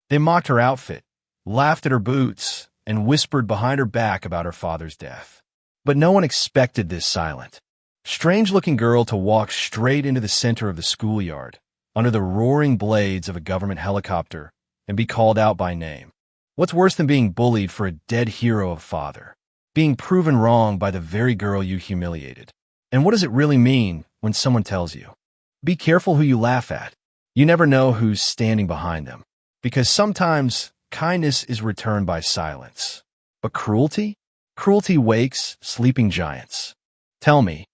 They mocked her outfit, laughed at her boots, and whispered behind her back about her father's death. But no one expected this silent, strange-looking girl to walk straight into the center of the schoolyard, under the roaring blades of a government helicopter, and be called out by name. What's worse than being bullied for a dead hero of a father? Being proven wrong by the very girl you humiliated. And what does it really mean when someone tells you, be careful who you laugh at? You never know who's standing behind them. Because sometimes kindness is returned by silence. But cruelty? Cruelty wakes sleeping giants. Tell me,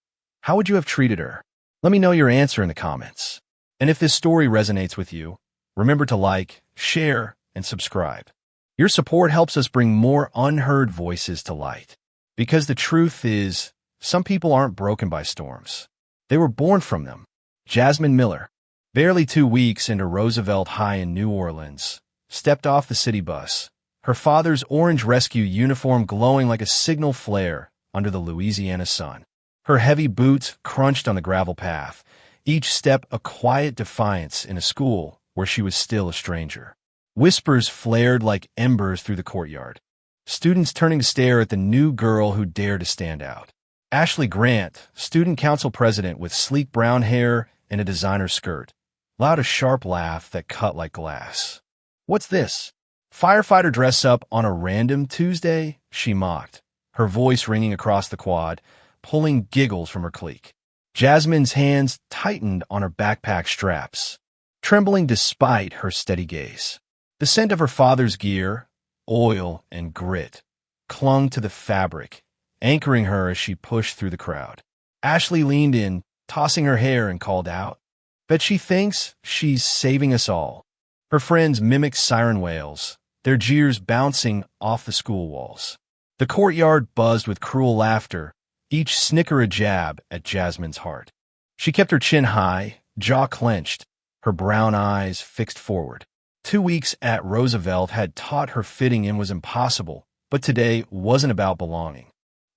how would you have treated her? Let me know your answer in the comments. And if this story resonates with you, remember to like, share, and subscribe. Your support helps us bring more unheard voices to light. Because the truth is, some people aren't broken by storms. They were born from them. Jasmine Miller, barely 2 weeks into Roosevelt High in New Orleans, stepped off the city bus, her father's orange rescue uniform glowing like a signal flare under the Louisiana sun. Her heavy boots crunched on the gravel path, each step a quiet defiance in a school where she was still a stranger. Whispers flared like embers through the courtyard, students turning to stare at the new girl who dared to stand out. Ashley Grant, student council president with sleek brown hair and a designer skirt, allowed a sharp laugh that cut like glass. What's this? Firefighter dress up on a random Tuesday? She mocked, her voice ringing across the quad, pulling giggles from her clique. Jasmine's hands tightened on her backpack straps, trembling despite her steady gaze. The scent of her father's gear, oil and grit, clung to the fabric, anchoring her as she pushed through the crowd. Ashley leaned in, tossing her hair, and called out, "Bet she thinks she's saving us all." Her friends mimicked siren wails, their jeers bouncing off the school walls. The courtyard buzzed with cruel laughter, each snicker a jab at Jasmine's heart. She kept her chin high, jaw clenched, her brown eyes fixed forward. 2 weeks at Roosevelt had taught her fitting in was impossible, but today wasn't about belonging.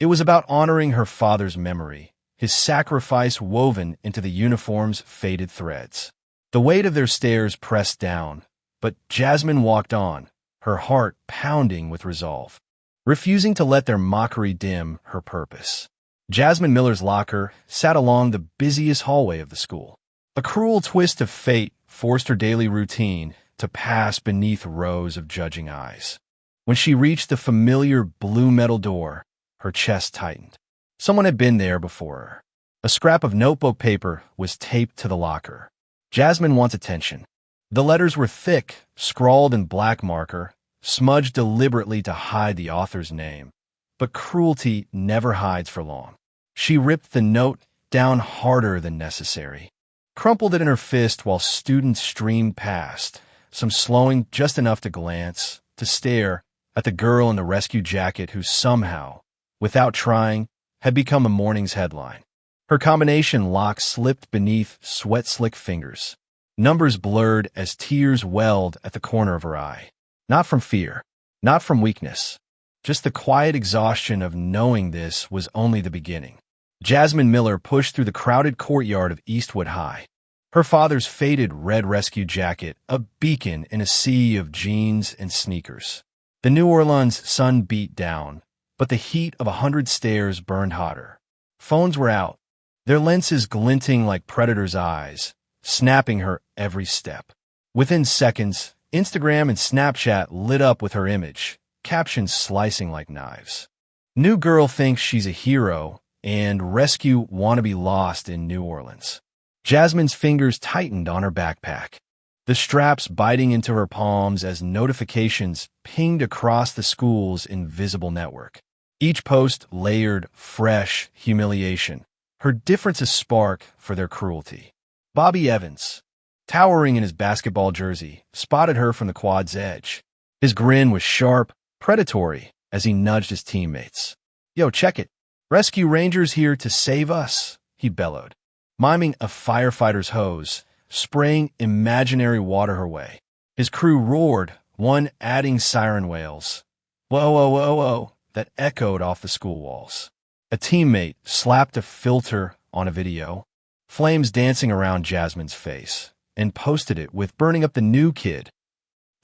It was about honoring her father's memory, his sacrifice woven into the uniform's faded threads. The weight of their stares pressed down, but Jasmine walked on, her heart pounding with resolve, refusing to let their mockery dim her purpose. Jasmine Miller's locker sat along the busiest hallway of the school. A cruel twist of fate forced her daily routine to pass beneath rows of judging eyes. When she reached the familiar blue metal door, her chest tightened. Someone had been there before her. A scrap of notebook paper was taped to the locker. Jasmine wants attention. The letters were thick, scrawled in black marker, smudged deliberately to hide the author's name. But cruelty never hides for long. She ripped the note down harder than necessary, crumpled it in her fist while students streamed past, some slowing just enough to glance, to stare at the girl in the rescue jacket who somehow, without trying, had become a morning's headline. Her combination lock slipped beneath sweat-slick fingers. Numbers blurred as tears welled at the corner of her eye. Not from fear, not from weakness, just the quiet exhaustion of knowing this was only the beginning. Jasmine Miller pushed through the crowded courtyard of Eastwood High. Her father's faded red rescue jacket, a beacon in a sea of jeans and sneakers. The New Orleans sun beat down, but the heat of 100 stairs burned hotter. Phones were out, their lenses glinting like predators' eyes, snapping her every step. Within seconds, Instagram and Snapchat lit up with her image, captions slicing like knives. New girl thinks she's a hero, and rescue wannabe lost in New Orleans. Jasmine's fingers tightened on her backpack, the straps biting into her palms as notifications pinged across the school's invisible network. Each post layered fresh humiliation, her difference a spark for their cruelty. Bobby Evans, towering in his basketball jersey, spotted her from the quad's edge. His grin was sharp, predatory, as he nudged his teammates. "Yo, check it. Rescue Rangers here to save us," he bellowed, miming a firefighter's hose, spraying imaginary water her way. His crew roared, one adding siren wails. "Whoa, whoa, whoa, whoa," that echoed off the school walls. A teammate slapped a filter on a video, flames dancing around Jasmine's face, and posted it with "burning up the new kid."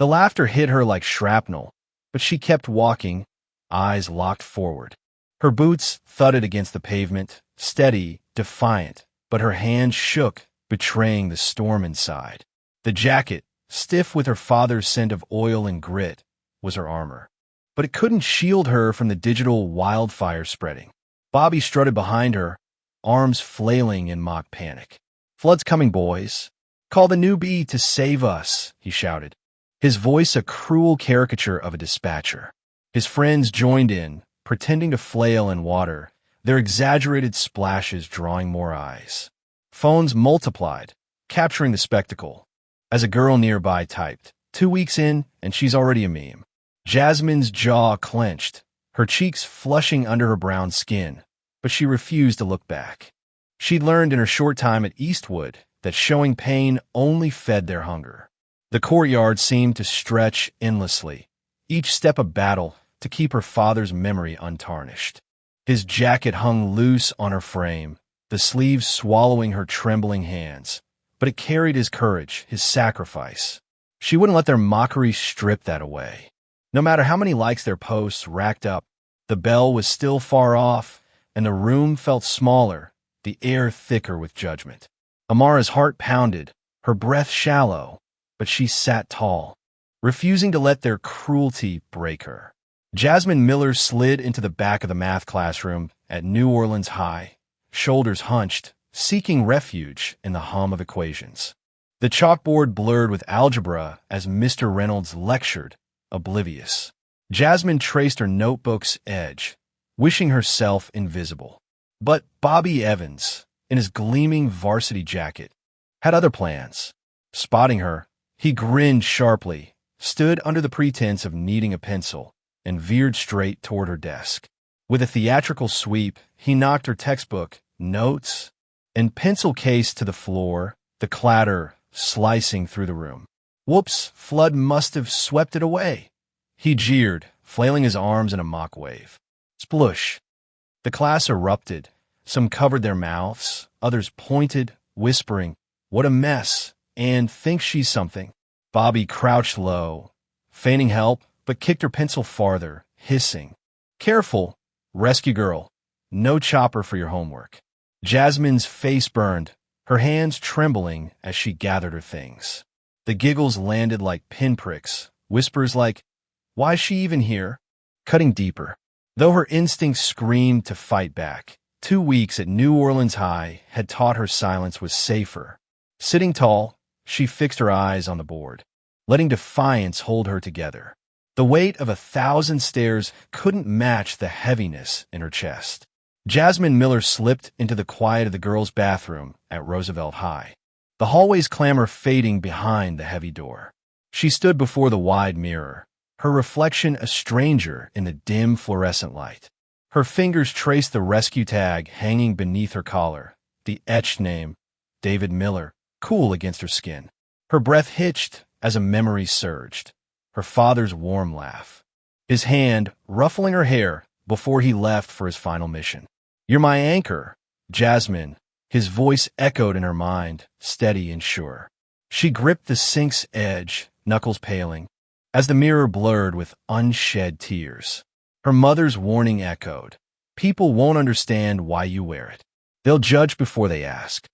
The laughter hit her like shrapnel, but she kept walking, eyes locked forward. Her boots thudded against the pavement, steady, defiant, but her hands shook, betraying the storm inside. The jacket, stiff with her father's scent of oil and grit, was her armor. But it couldn't shield her from the digital wildfire spreading. Bobby strutted behind her, arms flailing in mock panic. "Flood's coming, boys. Call the newbie to save us," he shouted, his voice a cruel caricature of a dispatcher. His friends joined in, pretending to flail in water, their exaggerated splashes drawing more eyes. Phones multiplied, capturing the spectacle. As a girl nearby typed, 2 weeks in, and she's already a meme. Jasmine's jaw clenched, her cheeks flushing under her brown skin, but she refused to look back. She'd learned in her short time at Eastwood that showing pain only fed their hunger. The courtyard seemed to stretch endlessly, each step a battle to keep her father's memory untarnished. His jacket hung loose on her frame, the sleeves swallowing her trembling hands, but it carried his courage, his sacrifice. She wouldn't let their mockery strip that away. No matter how many likes their posts racked up, the bell was still far off, and the room felt smaller, the air thicker with judgment. Amara's heart pounded, her breath shallow, but she sat tall, refusing to let their cruelty break her. Jasmine Miller slid into the back of the math classroom at New Orleans High, shoulders hunched, seeking refuge in the hum of equations. The chalkboard blurred with algebra as Mr. Reynolds lectured, oblivious. Jasmine traced her notebook's edge, wishing herself invisible. But Bobby Evans, in his gleaming varsity jacket, had other plans. Spotting her, he grinned sharply, stood under the pretense of needing a pencil, and veered straight toward her desk. With a theatrical sweep, he knocked her textbook, notes, and pencil case to the floor, the clatter slicing through the room. "Whoops, Flood must have swept it away," he jeered, flailing his arms in a mock wave. Splush. The class erupted. Some covered their mouths, others pointed, whispering, "What a mess," and "Think she's something." Bobby crouched low, feigning help, but kicked her pencil farther, hissing, "Careful, rescue girl. No chopper for your homework." Jasmine's face burned, her hands trembling as she gathered her things. The giggles landed like pinpricks, whispers like, "Why's she even here?" cutting deeper. Though her instincts screamed to fight back, 2 weeks at New Orleans High had taught her silence was safer. Sitting tall, she fixed her eyes on the board, letting defiance hold her together. The weight of 1,000 stairs couldn't match the heaviness in her chest. Jasmine Miller slipped into the quiet of the girls' bathroom at Roosevelt High, the hallway's clamor fading behind the heavy door. She stood before the wide mirror, her reflection a stranger in the dim fluorescent light. Her fingers traced the rescue tag hanging beneath her collar, the etched name, David Miller, cool against her skin. Her breath hitched as a memory surged, her father's warm laugh, his hand ruffling her hair before he left for his final mission. "You're my anchor, Jasmine," his voice echoed in her mind, steady and sure. She gripped the sink's edge, knuckles paling, as the mirror blurred with unshed tears. Her mother's warning echoed, "People won't understand why you wear it. They'll judge before they ask."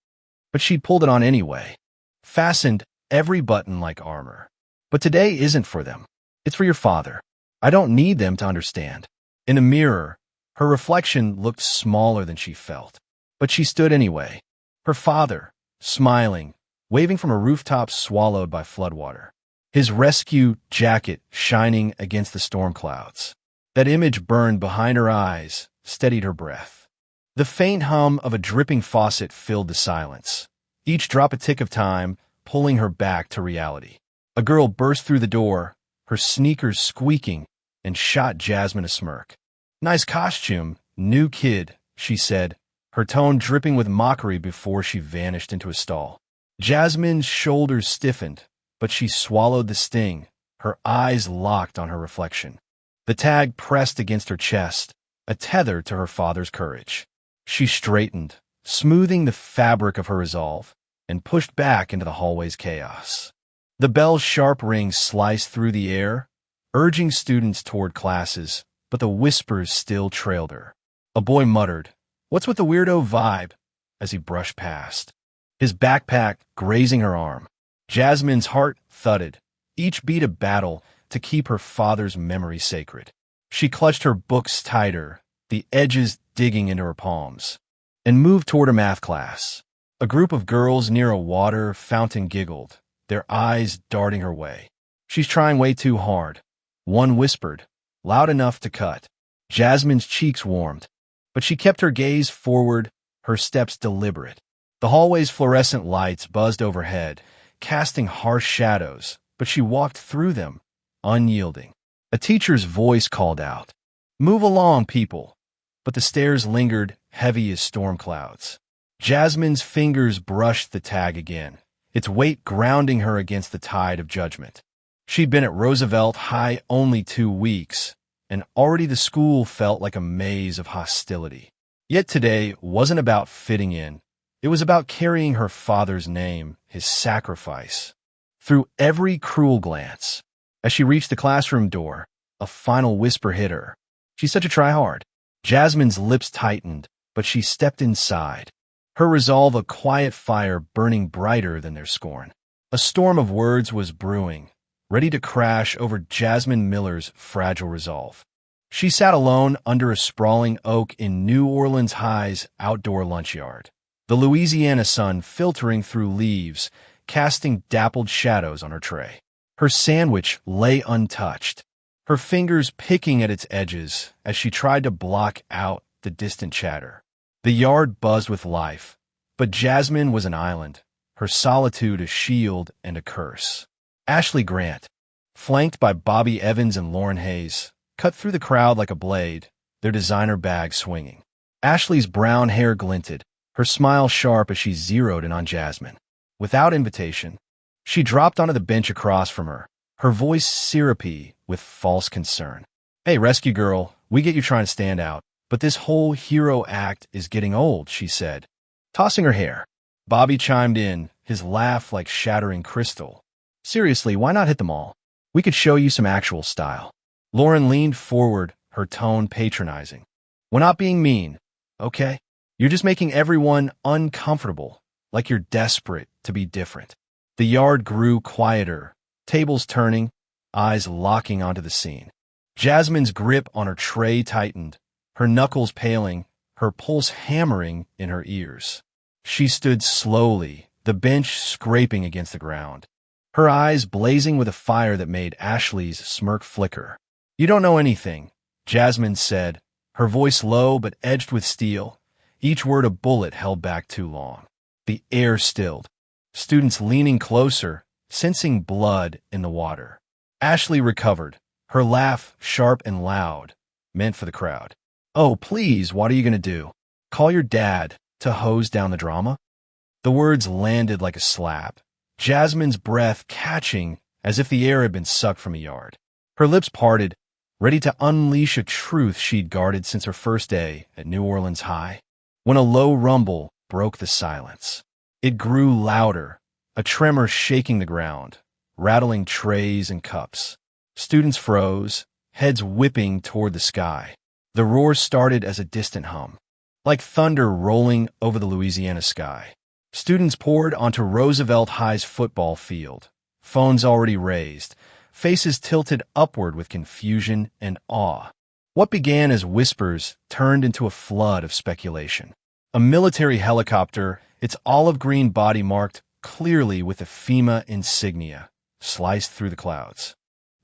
But she'd pulled it on anyway, fastened every button like armor. "But today isn't for them. It's for your father. I don't need them to understand." In the mirror, her reflection looked smaller than she felt. But she stood anyway. Her father, smiling, waving from a rooftop swallowed by floodwater. His rescue jacket shining against the storm clouds. That image burned behind her eyes, steadied her breath. The faint hum of a dripping faucet filled the silence, each drop a tick of time, pulling her back to reality. A girl burst through the door, her sneakers squeaking, and shot Jasmine a smirk. "Nice costume, new kid," she said, her tone dripping with mockery before she vanished into a stall. Jasmine's shoulders stiffened, but she swallowed the sting, her eyes locked on her reflection. The tag pressed against her chest, a tether to her father's courage. She straightened, smoothing the fabric of her resolve, and pushed back into the hallway's chaos. The bell's sharp ring sliced through the air, urging students toward classes, but the whispers still trailed her. A boy muttered, "What's with the weirdo vibe?" as he brushed past, his backpack grazing her arm. Jasmine's heart thudded, each beat a battle to keep her father's memory sacred. She clutched her books tighter, the edges digging into her palms, and moved toward her math class. A group of girls near a water fountain giggled, their eyes darting her way. "She's trying way too hard," one whispered, loud enough to cut. Jasmine's cheeks warmed, but she kept her gaze forward, her steps deliberate. The hallway's fluorescent lights buzzed overhead, casting harsh shadows, but she walked through them, unyielding. A teacher's voice called out, "Move along, people," but the stairs lingered, heavy as storm clouds. Jasmine's fingers brushed the tag again, its weight grounding her against the tide of judgment. She'd been at Roosevelt High only 2 weeks, and already the school felt like a maze of hostility. Yet today wasn't about fitting in. It was about carrying her father's name, his sacrifice, through every cruel glance. As she reached the classroom door, a final whisper hit her. "She's such a tryhard." Jasmine's lips tightened, but she stepped inside, her resolve a quiet fire burning brighter than their scorn. A storm of words was brewing, ready to crash over Jasmine Miller's fragile resolve. She sat alone under a sprawling oak in New Orleans High's outdoor lunchyard, the Louisiana sun filtering through leaves, casting dappled shadows on her tray. Her sandwich lay untouched, her fingers picking at its edges as she tried to block out the distant chatter. The yard buzzed with life, but Jasmine was an island, her solitude a shield and a curse. Ashley Grant, flanked by Bobby Evans and Lauren Hayes, cut through the crowd like a blade, their designer bag swinging. Ashley's brown hair glinted, her smile sharp as she zeroed in on Jasmine. Without invitation, she dropped onto the bench across from her voice syrupy with false concern. "Hey, rescue girl, we get you trying to stand out, but this whole hero act is getting old," she said, tossing her hair. Bobby chimed in, his laugh like shattering crystal. "Seriously, why not hit them all? We could show you some actual style." Lauren leaned forward, her tone patronizing. "We're not being mean, okay? You're just making everyone uncomfortable, like you're desperate to be different." The yard grew quieter, tables turning, eyes locking onto the scene. Jasmine's grip on her tray tightened, her knuckles paling, her pulse hammering in her ears. She stood slowly, the bench scraping against the ground, her eyes blazing with a fire that made Ashley's smirk flicker. "You don't know anything," Jasmine said, her voice low but edged with steel, each word a bullet held back too long. The air stilled, students leaning closer, sensing blood in the water. Ashley recovered, her laugh sharp and loud, meant for the crowd. "Oh, please, what are you going to do? Call your dad to hose down the drama?" The words landed like a slap, Jasmine's breath catching as if the air had been sucked from a yard. Her lips parted, ready to unleash a truth she'd guarded since her first day at New Orleans High, when a low rumble broke the silence. It grew louder, a tremor shaking the ground, rattling trays and cups. Students froze, heads whipping toward the sky. The roar started as a distant hum, like thunder rolling over the Louisiana sky. Students poured onto Roosevelt High's football field, phones already raised, faces tilted upward with confusion and awe. What began as whispers turned into a flood of speculation. A military helicopter, its olive green body marked clearly with the FEMA insignia, sliced through the clouds.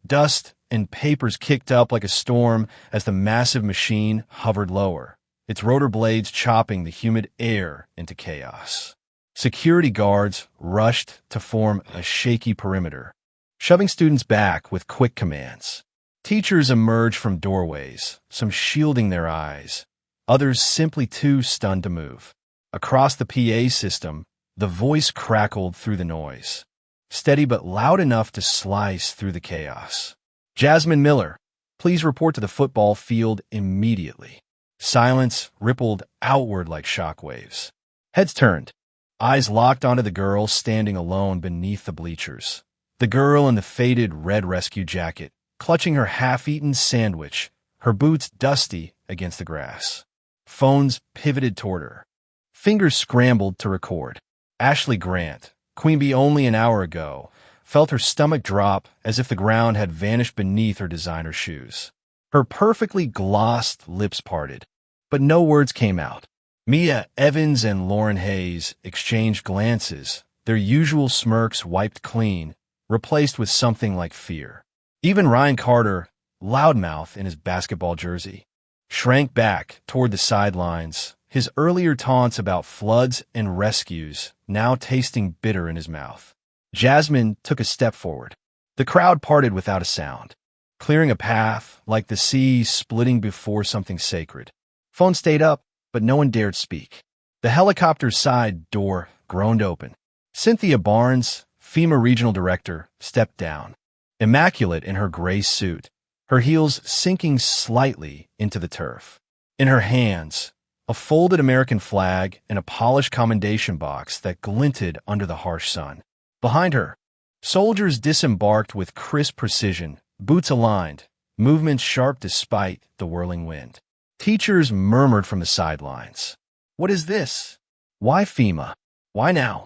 Dust and papers kicked up like a storm as the massive machine hovered lower, its rotor blades chopping the humid air into chaos. Security guards rushed to form a shaky perimeter, shoving students back with quick commands. Teachers emerged from doorways, some shielding their eyes, others simply too stunned to move. Across the PA system, the voice crackled through the noise, steady but loud enough to slice through the chaos. "Jasmine Miller, please report to the football field immediately." Silence rippled outward like shockwaves. Heads turned, eyes locked onto the girl standing alone beneath the bleachers. The girl in the faded red rescue jacket, clutching her half-eaten sandwich, her boots dusty against the grass. Phones pivoted toward her. Fingers scrambled to record. Ashley Grant, Queen Bee only an hour ago, felt her stomach drop as if the ground had vanished beneath her designer shoes. Her perfectly glossed lips parted, but no words came out. Mia Evans and Lauren Hayes exchanged glances, their usual smirks wiped clean, replaced with something like fear. Even Ryan Carter, loudmouth in his basketball jersey, shrank back toward the sidelines, his earlier taunts about floods and rescues now tasting bitter in his mouth. Jasmine took a step forward. The crowd parted without a sound, clearing a path like the sea splitting before something sacred. Phone stayed up, but no one dared speak. The helicopter's side door groaned open. Cynthia Barnes, FEMA regional director, stepped down, immaculate in her gray suit, her heels sinking slightly into the turf. In her hands, a folded American flag and a polished commendation box that glinted under the harsh sun. Behind her, soldiers disembarked with crisp precision, boots aligned, movements sharp despite the whirling wind. Teachers murmured from the sidelines. "What is this? Why FEMA? Why now?"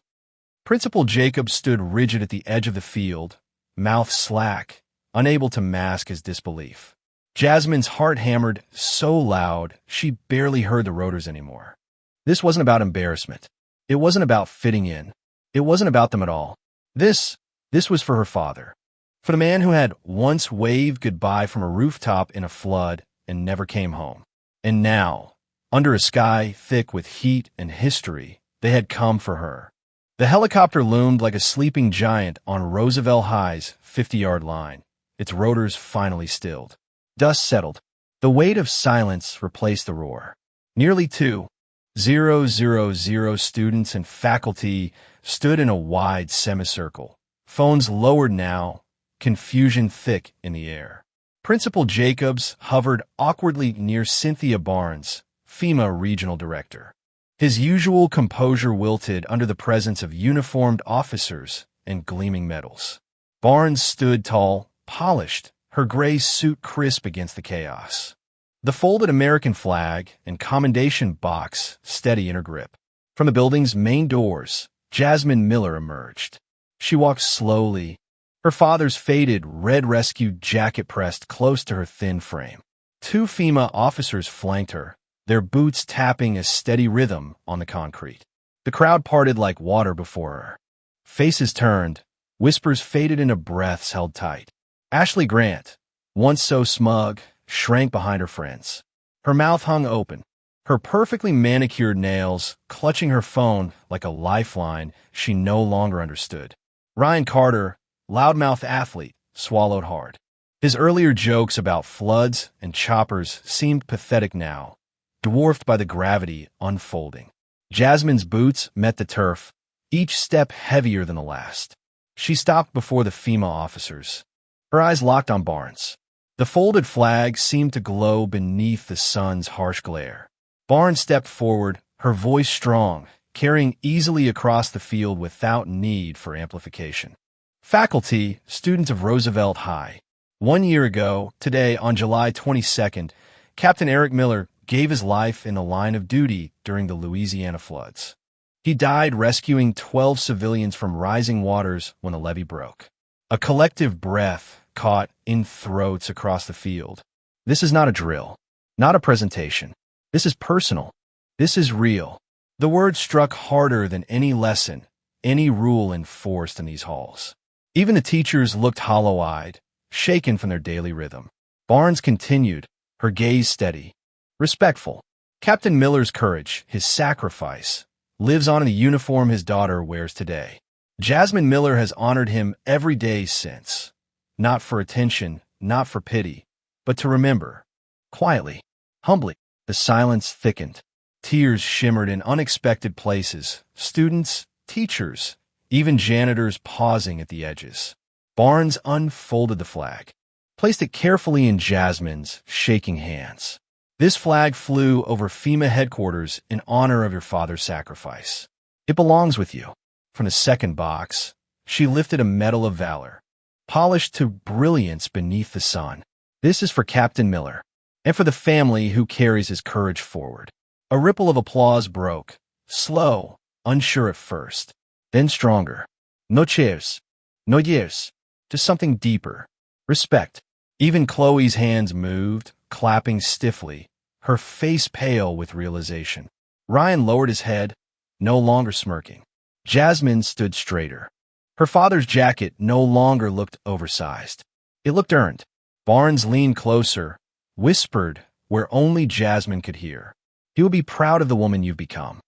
Principal Jacob stood rigid at the edge of the field, mouth slack, unable to mask his disbelief. Jasmine's heart hammered so loud she barely heard the rotors anymore. This wasn't about embarrassment. It wasn't about fitting in. It wasn't about them at all. This was for her father. For the man who had once waved goodbye from a rooftop in a flood and never came home. And now, under a sky thick with heat and history, they had come for her. The helicopter loomed like a sleeping giant on Roosevelt High's 50-yard line, its rotors finally stilled. Dust settled. The weight of silence replaced the roar. Nearly 2,000 students and faculty stood in a wide semicircle, phones lowered now, confusion thick in the air. Principal Jacobs hovered awkwardly near Cynthia Barnes, FEMA regional director. His usual composure wilted under the presence of uniformed officers and gleaming medals. Barnes stood tall, polished, her gray suit crisp against the chaos. The folded American flag and commendation box steady in her grip. From the building's main doors, Jasmine Miller emerged. She walked slowly, her father's faded red rescue jacket pressed close to her thin frame. Two FEMA officers flanked her, their boots tapping a steady rhythm on the concrete. The crowd parted like water before her. Faces turned, whispers faded into breaths held tight. Ashley Grant, once so smug, shrank behind her friends. Her mouth hung open, her perfectly manicured nails clutching her phone like a lifeline she no longer understood. Ryan Carter, loudmouth athlete, swallowed hard. His earlier jokes about floods and choppers seemed pathetic now, dwarfed by the gravity unfolding. Jasmine's boots met the turf, each step heavier than the last. She stopped before the FEMA officers. Her eyes locked on Barnes. The folded flag seemed to glow beneath the sun's harsh glare. Barnes stepped forward, her voice strong, carrying easily across the field without need for amplification. Faculty, students of Roosevelt High. 1 year ago, today on July 22nd, Captain Eric Miller gave his life in the line of duty during the Louisiana floods. He died rescuing 12 civilians from rising waters when the levee broke. A collective breath caught in throats across the field. This is not a drill, not a presentation. This is personal. This is real. The word struck harder than any lesson, any rule enforced in these halls. Even the teachers looked hollow-eyed, shaken from their daily rhythm. Barnes continued, her gaze steady, respectful. Captain Miller's courage, his sacrifice, lives on in the uniform his daughter wears today. Jasmine Miller has honored him every day since. Not for attention, not for pity, but to remember. Quietly, humbly, the silence thickened. Tears shimmered in unexpected places. Students, teachers, even janitors pausing at the edges. Barnes unfolded the flag, placed it carefully in Jasmine's shaking hands. This flag flew over FEMA headquarters in honor of your father's sacrifice. It belongs with you. From the second box, she lifted a Medal of Valor. polished to brilliance beneath the sun. This is for Captain Miller, and for the family who carries his courage forward. A ripple of applause broke, slow, unsure at first, then stronger. No cheers, no years, to something deeper. Respect. Even Chloe's hands moved, clapping stiffly, her face pale with realization. Ryan lowered his head, no longer smirking. Jasmine stood straighter. Her father's jacket no longer looked oversized. It looked earned. Barnes leaned closer, whispered where only Jasmine could hear. "You will be proud of the woman you've become."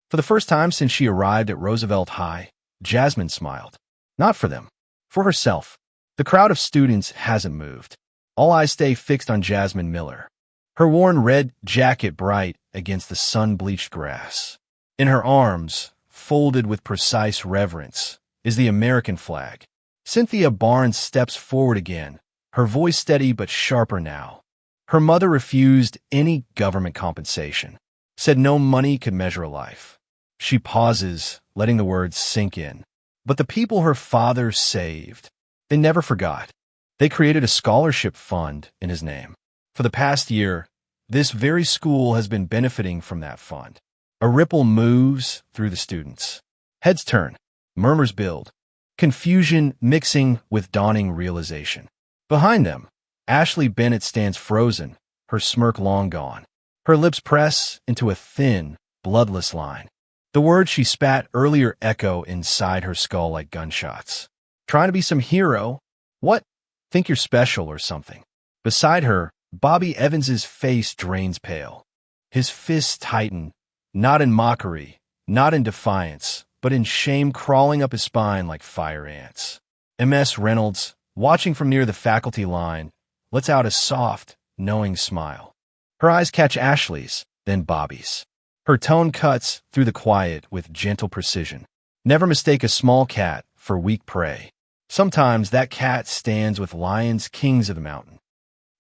For the first time since she arrived at Roosevelt High, Jasmine smiled. Not for them, for herself. The crowd of students hasn't moved. All eyes stay fixed on Jasmine Miller. Her worn red jacket bright against the sun-bleached grass. In her arms, folded with precise reverence, is the American flag. Cynthia Barnes steps forward again, her voice steady but sharper now. Her mother refused any government compensation, said no money could measure a life. She pauses, letting the words sink in. But the people her father saved, they never forgot. They created a scholarship fund in his name. For the past year, this very school has been benefiting from that fund. A ripple moves through the students. Heads turn, murmurs build, confusion mixing with dawning realization. Behind them, Ashley Bennett stands frozen, her smirk long gone. Her lips press into a thin, bloodless line. The words she spat earlier echo inside her skull like gunshots. Trying to be some hero? What? Think you're special or something. Beside her, Bobby Evans's face drains pale. His fists tighten, not in mockery, not in defiance, but in shame crawling up his spine like fire ants. MS Reynolds, watching from near the faculty line, lets out a soft, knowing smile. Her eyes catch Ashley's, then Bobby's. Her tone cuts through the quiet with gentle precision. Never mistake a small cat for weak prey. Sometimes that cat stands with lions, kings of the mountain.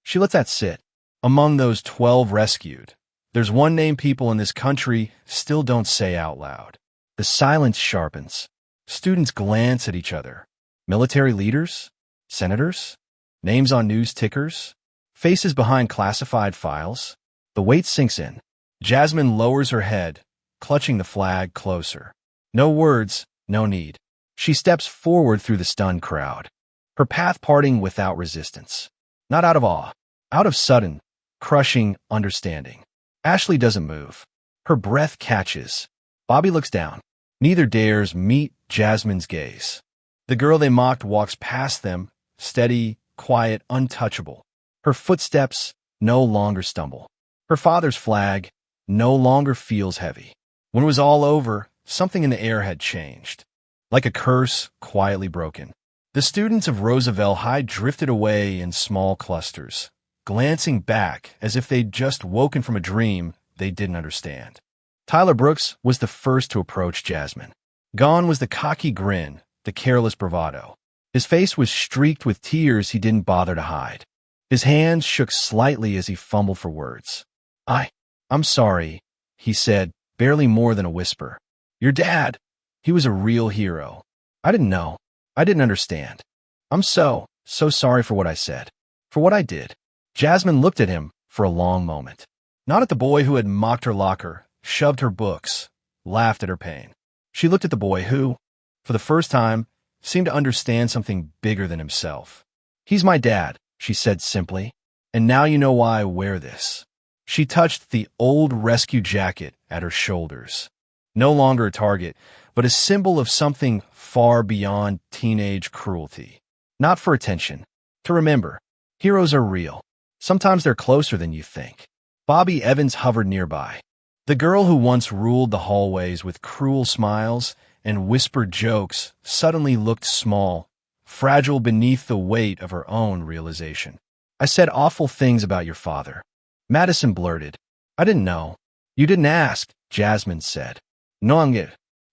She lets that sit. Among those 12 rescued, there's one name people in this country still don't say out loud. The silence sharpens. Students glance at each other. Military leaders? Senators? Names on news tickers? Faces behind classified files? The weight sinks in. Jasmine lowers her head, clutching the flag closer. No words, no need. She steps forward through the stunned crowd, her path parting without resistance. Not out of awe, out of sudden, crushing understanding. Ashley doesn't move. Her breath catches. Bobby looks down. Neither dares meet Jasmine's gaze. The girl they mocked walks past them, steady, quiet, untouchable. Her footsteps no longer stumble. Her father's flag no longer feels heavy. When it was all over, something in the air had changed. Like a curse quietly broken. The students of Roosevelt High drifted away in small clusters, glancing back as if they'd just woken from a dream they didn't understand. Tyler Brooks was the first to approach Jasmine. Gone was the cocky grin, the careless bravado. His face was streaked with tears he didn't bother to hide. His hands shook slightly as he fumbled for words. I'm sorry, he said, barely more than a whisper. Your dad, he was a real hero. I didn't know. I didn't understand. I'm so sorry for what I said, for what I did. Jasmine looked at him for a long moment. Not at the boy who had mocked her locker, shoved her books, laughed at her pain. She looked at the boy who, for the first time, seemed to understand something bigger than himself. He's my dad, she said simply, and now you know why I wear this. She touched the old rescue jacket at her shoulders. No longer a target, but a symbol of something far beyond teenage cruelty. Not for attention. To remember, heroes are real. Sometimes they're closer than you think. Bobby Evans hovered nearby. The girl who once ruled the hallways with cruel smiles and whispered jokes suddenly looked small, fragile beneath the weight of her own realization. I said awful things about your father. Madison blurted. I didn't know. You didn't ask, Jasmine said. No, Angel.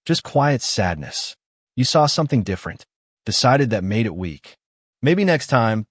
Just quiet sadness. You saw something different. Decided that made it weak. Maybe next time,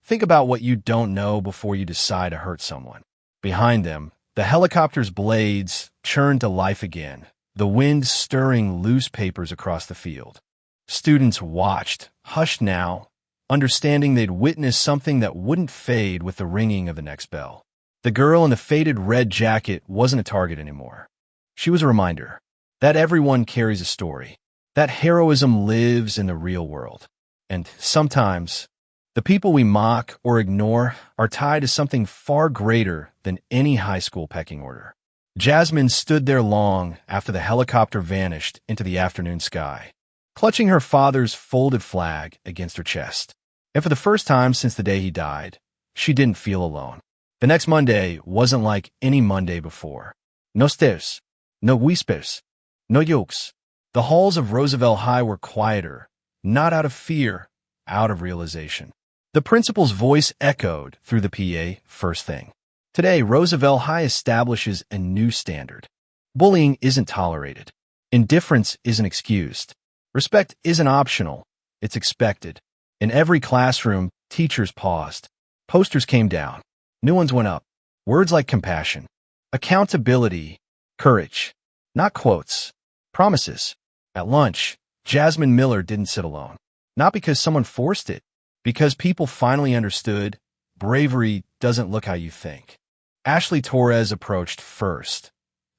think about what you don't know before you decide to hurt someone. Behind them, the helicopter's blades churned to life again, the wind stirring loose papers across the field. Students watched, hushed now, understanding they'd witnessed something that wouldn't fade with the ringing of the next bell. The girl in the faded red jacket wasn't a target anymore. She was a reminder that everyone carries a story, that heroism lives in the real world. And sometimes, the people we mock or ignore are tied to something far greater than any high school pecking order. Jasmine stood there long after the helicopter vanished into the afternoon sky, clutching her father's folded flag against her chest. And for the first time since the day he died, she didn't feel alone. The next Monday wasn't like any Monday before. No stairs, no whispers, no yokes. The halls of Roosevelt High were quieter, not out of fear, out of realization. The principal's voice echoed through the PA first thing. Today, Roosevelt High establishes a new standard. Bullying isn't tolerated. Indifference isn't excused. Respect isn't optional. It's expected. In every classroom, teachers paused. Posters came down. New ones went up. Words like compassion, accountability, courage. Not quotes. Promises. At lunch, Jasmine Miller didn't sit alone. Not because someone forced it, because people finally understood bravery doesn't look how you think. Ashley Torres approached first,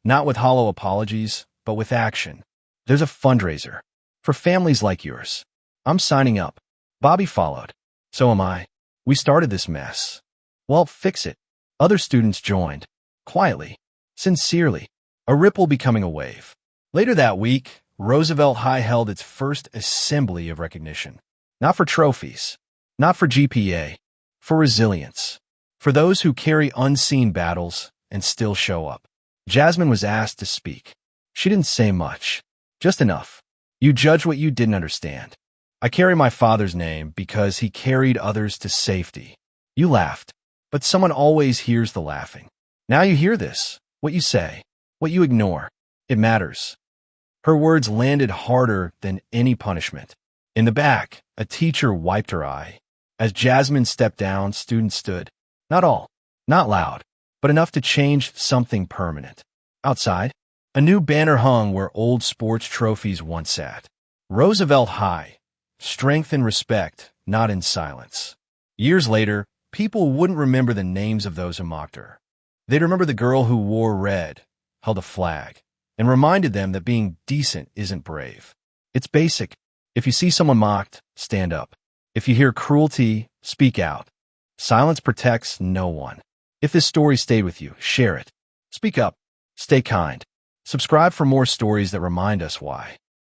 not with hollow apologies, but with action. There's a fundraiser for families like yours. I'm signing up. Bobby followed. So am I. We started this mess. Well, fix it. Other students joined. Quietly. Sincerely. A ripple becoming a wave. Later that week, Roosevelt High held its first assembly of recognition. Not for trophies. Not for GPA. For resilience. For those who carry unseen battles and still show up. Jasmine was asked to speak. She didn't say much. Just enough. You judge what you didn't understand. I carry my father's name because he carried others to safety. You laughed. But someone always hears the laughing. Now you hear this. What you say. What you ignore. It matters. Her words landed harder than any punishment. In the back, a teacher wiped her eye. As Jasmine stepped down, students stood. Not all. Not loud. But enough to change something permanent. Outside, a new banner hung where old sports trophies once sat. Roosevelt High. Strength and respect, not in silence. Years later, people wouldn't remember the names of those who mocked her. They'd remember the girl who wore red, held a flag, and reminded them that being decent isn't brave. It's basic. If you see someone mocked, stand up. If you hear cruelty, speak out. Silence protects no one. If this story stayed with you, share it. Speak up. Stay kind. Subscribe for more stories that remind us why.